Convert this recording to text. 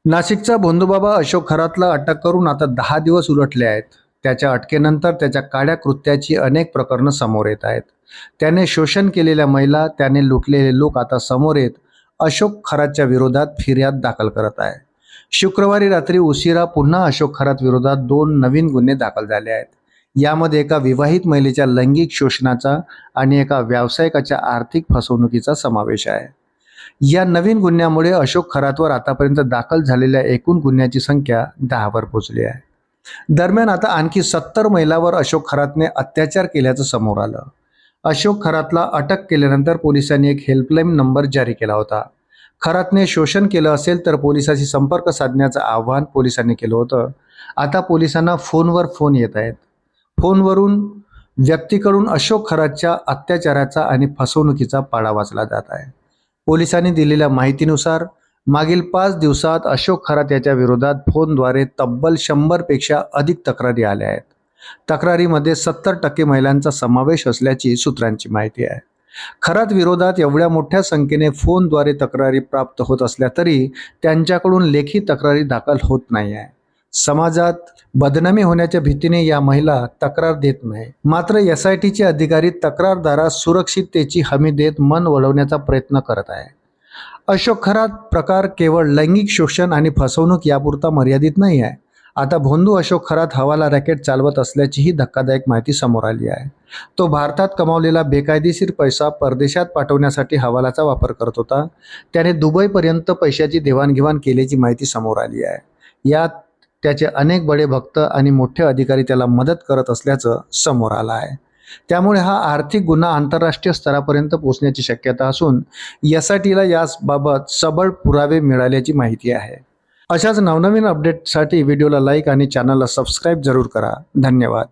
नाशिकचा भोंदूबाबा अशोक खरातला अटक करून आता 10 दिवस उलटले आहेत. त्याच्या अटकेनंतर त्याच्या काळ्या कृत्याची अनेक प्रकरणं समोर येत आहेत. त्याने शोषण केलेल्या महिला, त्याने लुटलेले लोक आता समोर येत अशोक खरातच्या विरोधात फिर्याद दाखल करत आहे. शुक्रवारी रात्री उशिरा पुन्हा अशोक खरात विरोधात 2 नवीन गुन्हे दाखल झाले आहेत. यामध्ये एका विवाहित महिलेच्या लैंगिक शोषणाचा आणि एका व्यावसायिकाच्या आर्थिक फसवणुकीचा समावेश आहे. या नवीन गुन्ह्यामुळे अशोक खरातवर आतापर्यंत दाखल झालेल्या एकूण गुन्ह्याची संख्या 10 वर पोहोचली आहे. दरम्यान आता आणखी 70 महिलांवर अशोक खरातने अत्याचार केल्याचं समोर आलं. अशोक खरातला अटक केल्यानंतर पोलिसांनी एक हेल्पलाईन नंबर जारी केला होता. खरातने शोषण केलं असेल तर पोलिसांशी संपर्क साधण्याचं आवाहन पोलिसांनी केलं होतं. आता पोलिसांना फोनवर फोन येत आहेत. फोनवरून व्यक्तीकडून अशोक खरातच्या अत्याचाराचा आणि फसवणुकीचा पाडा वाचला जात आहे. पोलिसांनी दिलेल्या माहितीनुसार मागील 5 दिवसात अशोक खरात याच्या विरोधात फोनद्वारे तब्बल 100 पेक्षा अधिक तक्रारी आल्या आहेत. तक्रारीमध्ये 70% महिलांचा समावेश असल्याची सूत्रांची माहिती आहे. खरात विरोधात एवढ्या मोठ्या संख्येने फोनद्वारे तक्रारी प्राप्त होत असल्या तरी त्यांच्याकडून लेखी तक्रारी दाखल होत नाही आहे. समाजात बदनामी होण्याच्या भीतीने या महिला तक्रार देत नाही. मात्र SITचे अधिकारी तक्रारदारास सुरक्षिततेची हमी देत मन वळवण्याचा प्रयत्न करत आहे. अशोक खरात प्रकार केवळ लैंगिक शोषण आणि फसवणूक यापुरता मर्यादित नाही आहे. आता भोंदू अशोक खरात हवाला रॅकेट चालवत असल्याचीही धक्कादायक माहिती समोर आली आहे. तो भारतात कमावलेला बेकायदेशीर पैसा परदेशात पाठवण्यासाठी हवालाचा वापर करत होता. त्याने दुबईपर्यंत पैशाची देवाणघेवाण केल्याची माहिती समोर आली आहे. यात त्याचे अनेक बडे भक्त आणि मोठे अधिकारी त्याला मदत करत असल्याचं समोर आलं आहे. त्यामुळे हा आर्थिक गुन्हा आंतरराष्ट्रीय स्तरापर्यंत पोहोचण्याची शक्यता असून SITला याबाबत सबळ पुरावे मिळाल्याची माहिती आहे. अशाच नवनवीन अपडेटसाठी व्हिडिओला लाईक आणि चॅनलला सबस्क्राईब जरूर करा. धन्यवाद.